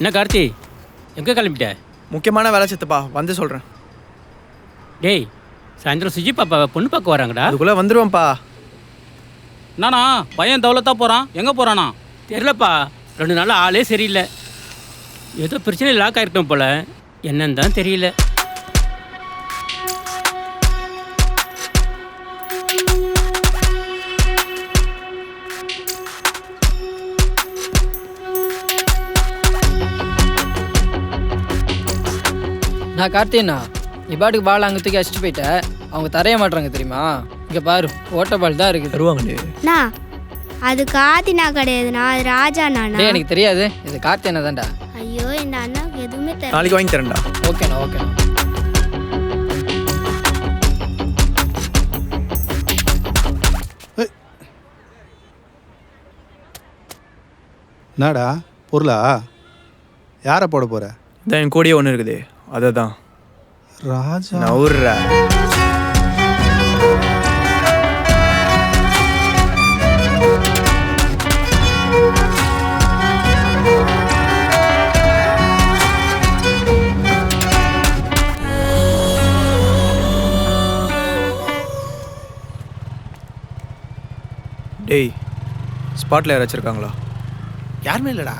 என்ன கார்த்தி, எங்கே கிளம்பிட்ட? முக்கியமான வேலை சித்தப்பா, வந்து சொல்கிறேன். டேய், சாயந்தரம் சுஜி பாப்பாவை பொண்ணு பார்க்க வராங்கடா. அதுக்குள்ளே வந்துடுவேன்ப்பா. நானா பையன் தௌலத்தா போகிறான், எங்கே போகிறானா? தெரிலப்பா, 2 நாள் ஆளே சரியில்லை. ஏதோ பிரச்சனை லாக் ஆகிருக்கோம் போல, என்னன்னு தான் தெரியல. நான் கார்த்தியண்ணா, நீ பாட்டுக்கு பால் அங்கே தூக்கி அடிச்சுட்டு போயிட்டேன். அவங்க தரைய மாட்டுறாங்க தெரியுமா? இங்கே பாரு, ஓட்ட பால் தான் இருக்குது. தருவாங்கண்ணே. அது கார்த்தினா கிடையாதுண்ணா, அது ராஜா நானா. எனக்கு தெரியாது, இது கார்த்தியண்ணா தான்டா. ஐயோ, இந்த அண்ணாவுக்கு எதுவுமே தெரியல. நாளைக்கு வாங்கி தரேன்டா. ஓகேண்ணா ஓகேண்ணா. என்னடா பொருளா? யாரை போட போற? இதான் என் கூடயே ஒன்று இருக்குது, அதை தான் ராஜா. நவுர்றா. டேய், ஸ்பாட்டில் யாராச்சும் இருக்காங்களா? யாருமே இல்லடா.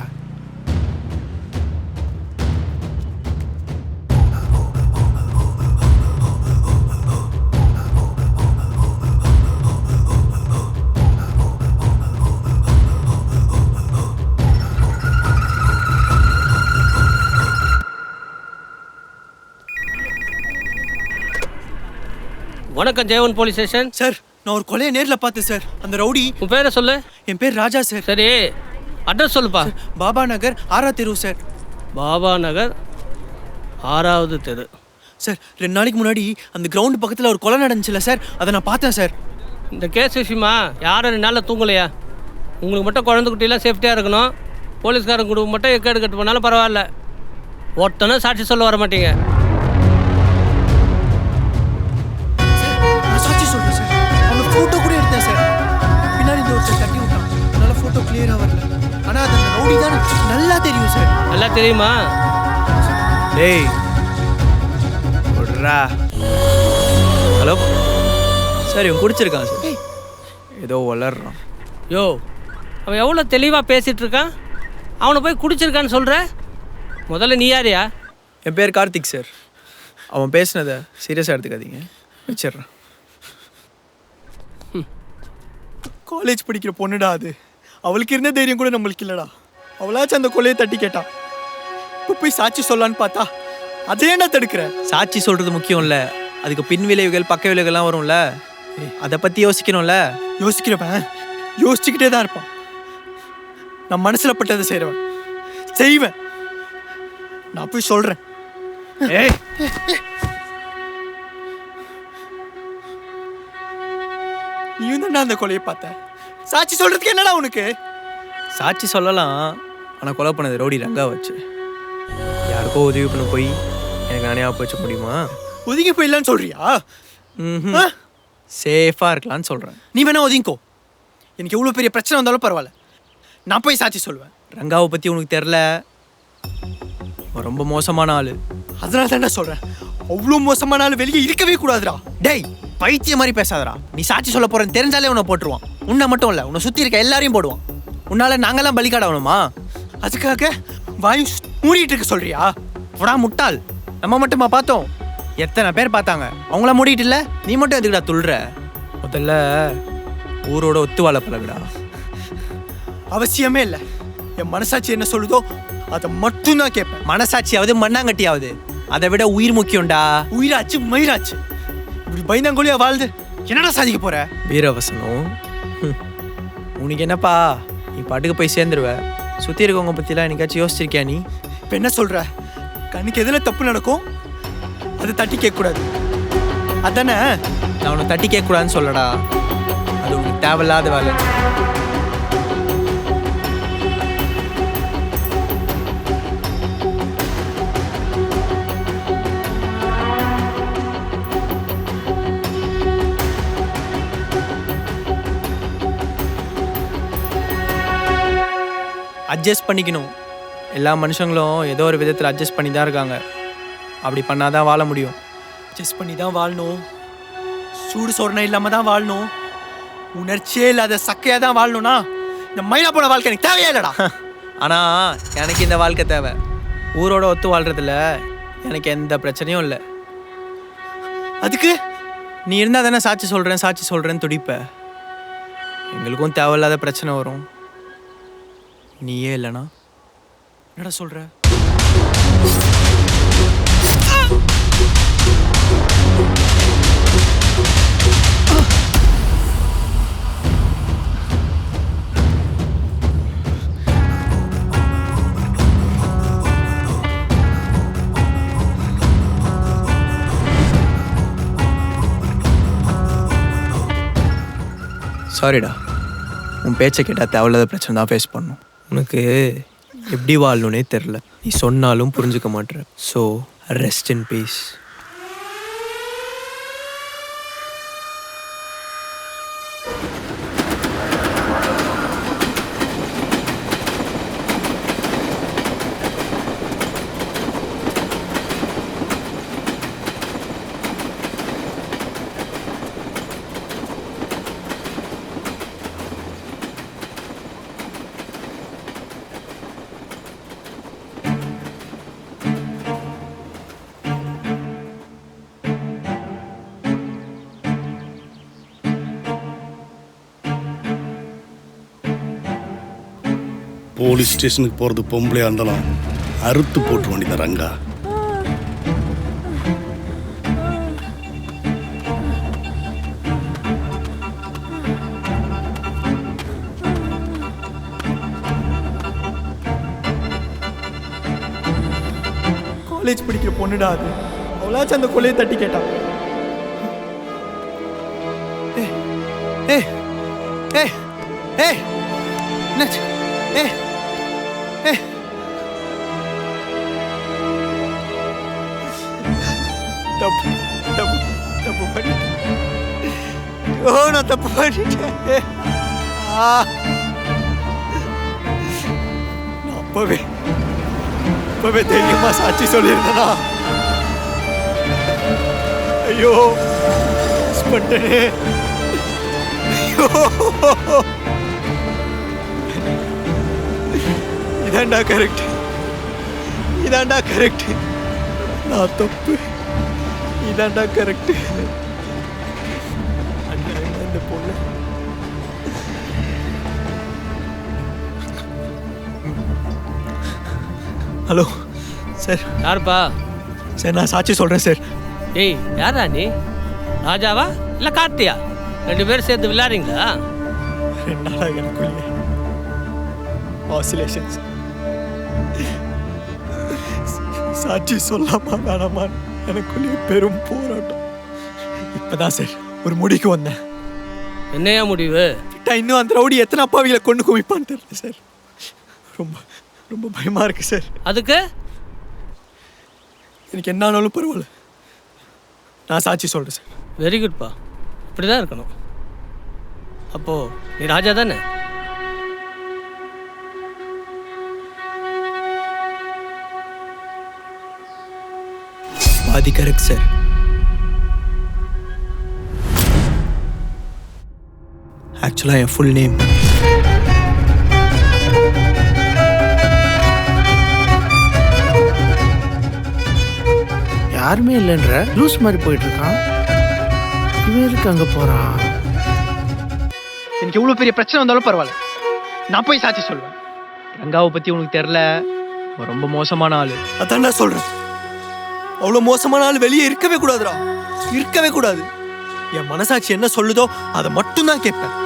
வணக்கம் ஜெயவன் போலீஸ் ஸ்டேஷன். சார், நான் ஒரு கொலையை நேரில் பார்த்தேன் சார். அந்த ரவுடி. உன் பேரை சொல்லு. என் பேர் ராஜா சார். சரி, அட்ரஸ் சொல்லுப்பா. பாபா நகர் 6 தெரு சார். பாபா நகர் 6வது தெரு. சார், 2 நாளைக்கு முன்னாடி அந்த கிரவுண்டு பக்கத்தில் ஒரு கொலை நடந்துச்சுல சார், அதை நான் பார்த்தேன் சார். இந்த கேஸ் விஷயமா யாரும் 2 நாளில் தூங்கலையா? உங்களுக்கு மட்டும் குழந்தை குட்டியெல்லாம் சேஃப்டியாக இருக்கணும். போலீஸ்காரங்க குடும்பம் மட்டும் எக்கேடு கட்டு பண்ணாலும் பரவாயில்ல. ஒருத்தனும் சாட்சி சொல்ல வர மாட்டீங்க. நான் சாட்சி சொல்கிறேன் சார். அவங்க ஃபோட்டோ கூட எடுத்தேன் சார். பின்னாடி இந்த ஒருத்தர் தட்டி விட்டான், அதனால ஃபோட்டோ கிளியராக வரல. ஆனால் அது அந்த ரவுடி தான் நல்லா தெரியும் சார். நல்லா தெரியுமா? டேய் விட்றா. ஹலோ சார், இவன் குடிச்சிருக்கான் சார். ஏதோ வளர்றான். யோ, அவன் எவ்வளோ தெளிவாக பேசிகிட்டு இருக்கான். அவனை போய் குடிச்சிருக்கான்னு சொல்கிற? முதல்ல நீ யாரையா? என் பேர் கார்த்திக் சார். அவன் பேசினதை சீரியஸாக எடுத்துக்காதீங்க, வச்சிட்றேன். காலேஜ் படிக்கிற பொண்ணுடா அது. அவளுக்கு இருந்த தைரியம் கூட நம்மளுக்கு இல்லைடா. அவளாச்சும் அந்த கொலையை தட்டி கேட்டான். இப்போ போய் சாட்சி சொல்லலான்னு பார்த்தா அதே என்ன தடுக்கிற? சாட்சி சொல்கிறது முக்கியம் இல்லை, அதுக்கு பின் விளைவுகள் பக்க விளைவுகள்லாம் வரும்ல, அதை பற்றி யோசிக்கணும்ல. யோசிக்கிறவன் யோசிச்சுக்கிட்டே தான் இருப்பான். நான் மனசில் பட்டதை செய்கிறவன், செய்வேன். நான் போய் சொல்கிறேன். ஏய், நீயும் தானே அந்த கொலையை பார்த்த. சாட்சி சொல்கிறதுக்கு என்னடா உனக்கு? சாட்சி சொல்லலாம், ஆனால் கொலை பண்ணது ரவுடி ரங்கா வச்சு. யாருக்கோ உதவி பண்ண போய் எனக்கு நானே வச்ச முடியுமா? ஒதுங்கி போயிடலான்னு சொல்றியா? சேஃபாக இருக்கலான்னு சொல்கிறேன். நீ வேணா ஒதுங்கிக்கோ. எனக்கு எவ்வளோ பெரிய பிரச்சனை வந்தாலும் பரவாயில்ல, நான் போய் சாட்சி சொல்லுவேன். ரங்காவை பற்றி உனக்கு தெரில, ரொம்ப மோசமான ஆள். அதனால தானே சொல்கிறேன், அவ்வளோ மோசமான ஆள் வெளியே இருக்கவே கூடாதுடா. டேய், பைத்திய மாதிரி பேசாதடா. நீ சாட்சி சொல்ல போகிறேன்னு தெரிஞ்சாலே உன்னை போட்டுருவான். உன்னை மட்டும் இல்லை, உன்னை சுற்றி இருக்க எல்லாரையும் போடுவான். உன்னால் நாங்கள்லாம் பலிக்காடணுமா? அதுக்காக வாயு மூடிட்டு இருக்க சொல்றியா? உடா முட்டாள். நம்ம மட்டுமா பார்த்தோம், எத்தனை பேர் பார்த்தாங்க. அவங்கள மூடிட்டு இல்லை, நீ மட்டும் எதுக்குடா துள்ளுற? முதல்ல ஊரோட ஒத்து வாழ பழகுடா. அவசியமே இல்லை, என் மனசாட்சி என்ன சொல்லுதோ அதை மட்டும் தான் கேட்பேன். மனசாட்சியாவது மண்ணாங்கட்டியாவது, அதை விட உயிர் முக்கியம்டா. உயிராச்சு மயிராச்சு. இப்படி பயந்தாங்கோலியா வாழ்ந்து என்னடா சாதிக்க போற? வீரவசனம் உனக்கு என்னப்பா? நீ பாட்டுக்கு போய் சேர்ந்துருவ. சுற்றி இருக்கவங்க பற்றிலாம் என்னைக்காச்சும் யோசிச்சிருக்கியா நீ? இப்போ என்ன சொல்கிற? கண்ணுக்கு எதில் தப்பு நடக்கும் அதை தட்டி கேட்கக்கூடாது அதானே? நான் உன்னை தட்டி கேட்கக்கூடாதுன்னு சொல்லடா, அது உனக்கு தேவையில்லாத வேலை. அட்ஜஸ்ட் பண்ணிக்கணும். எல்லா மனுஷங்களும் ஏதோ ஒரு விதத்தில் அட்ஜஸ்ட் பண்ணி தான் இருக்காங்க. அப்படி பண்ணாதான் வாழ முடியும். அட்ஜஸ்ட் பண்ணி தான் வாழணும். சூடு சொரணை இல்லாமல் தான் வாழணும். உணர்ச்சியே இல்லாத சக்கையாக தான் வாழணும்னா இந்த மைனா போன வாழ்க்கை எனக்கு தேவையே இல்லைடா. ஆனால் எனக்கு இந்த வாழ்க்கை தேவை. ஊரோட ஒத்து வாழ்றதுல எனக்கு எந்த பிரச்சனையும் இல்லை. அதுக்கு நீ இருந்தால் தானே சாட்சி சொல்கிறேன்னு துடிப்ப. எங்களுக்கும் தேவையில்லாத பிரச்சனை வரும். நீயே இல்லைனா என்னடா சொல்கிற? சாரிடா, உன் பேச்சை கேட்டால் தேவையில்லாத பிரச்சனை தான் ஃபேஸ் பண்ணும். உனக்கு எப்படி வாழணுன்னே தெரில. நீ சொன்னாலும் புரிஞ்சுக்க மாட்டேற. So rest in peace. Police ஸ்டேஷனுக்கு போகிறது பொம்பளையாக இருந்தாலும் அறுத்து போட்டு வேண்டியதான் ரங்கா. காலேஜ் படிக்கிற பொண்ணுடா அது. அவளாச்சும் அந்த கொலையை தட்டி கேட்டான். என்னாச்சு? தப்பு பண்ணிட்டேன். நான் தப்பு பண்ணிட்டேன். அப்பவே தைரியமா சாட்சி சொல்லியிருந்தேனா? ஐயோ பண்ணிட்டேனே. ஐயோ, இதாண்டா கரெக்ட். நான் தப்பு. இதாண்டா கரெக்ட். அந்த பொண்ணு ஹலோ சார். யாருப்பா? சார் நான் சாட்சி சொல்கிறேன் சார். ஏய், யாரா நீ? ராஜாவா இல்லை கார்த்தியா? 2 பேரும் சேர்ந்து விளையாடுறீங்களா? 2 நாளாக எனக்குள்ளே ஆசிலேஷன்ஸ். சாட்சி சொல்லாமா வேணாமா எனக்குள்ளே பெரும் போராட்டம். இப்போதான் சார் ஒரு முடிக்கு வந்தேன். என்னையா முடிவு? இன்னும் அந்த ரவுடி எத்தனை அப்பாவிகளை கொண்டு குவிப்பான்னு தெரியல சார். ரொம்ப ரொம்ப பயமாக இருக்கு சார். அதுக்கு எனக்கு என்ன ஆனாலும் பரவாயில்ல, நான் சாட்சி சொல்கிறேன் சார். வெரி குட்பா, இப்படி தான் இருக்கணும். அப்போது நீ ராஜா தானே? பாதி கரெக்ட் சார். ஆக்சுவலாக என் ஃபுல் நேம் யாருமே இல்லைன்ற லூஸ் மாதிரி போயிட்டு இருக்கான். இவன் எதுக்கு அங்கே போகிறான்? எனக்கு எவ்வளோ பெரிய பிரச்சனை வந்தாலும் பரவாயில்ல, நான் போய் சாட்சி சொல்லுவேன். ரங்காவை பற்றி உனக்கு தெரில, அவன் ரொம்ப மோசமான ஆள். அதான் நான் சொல்கிறேன். அவ்வளோ மோசமான ஆள் வெளியே இருக்கவே கூடாது. என் மனசாட்சி என்ன சொல்லுதோ அதை மட்டும்தான் கேட்பேன்.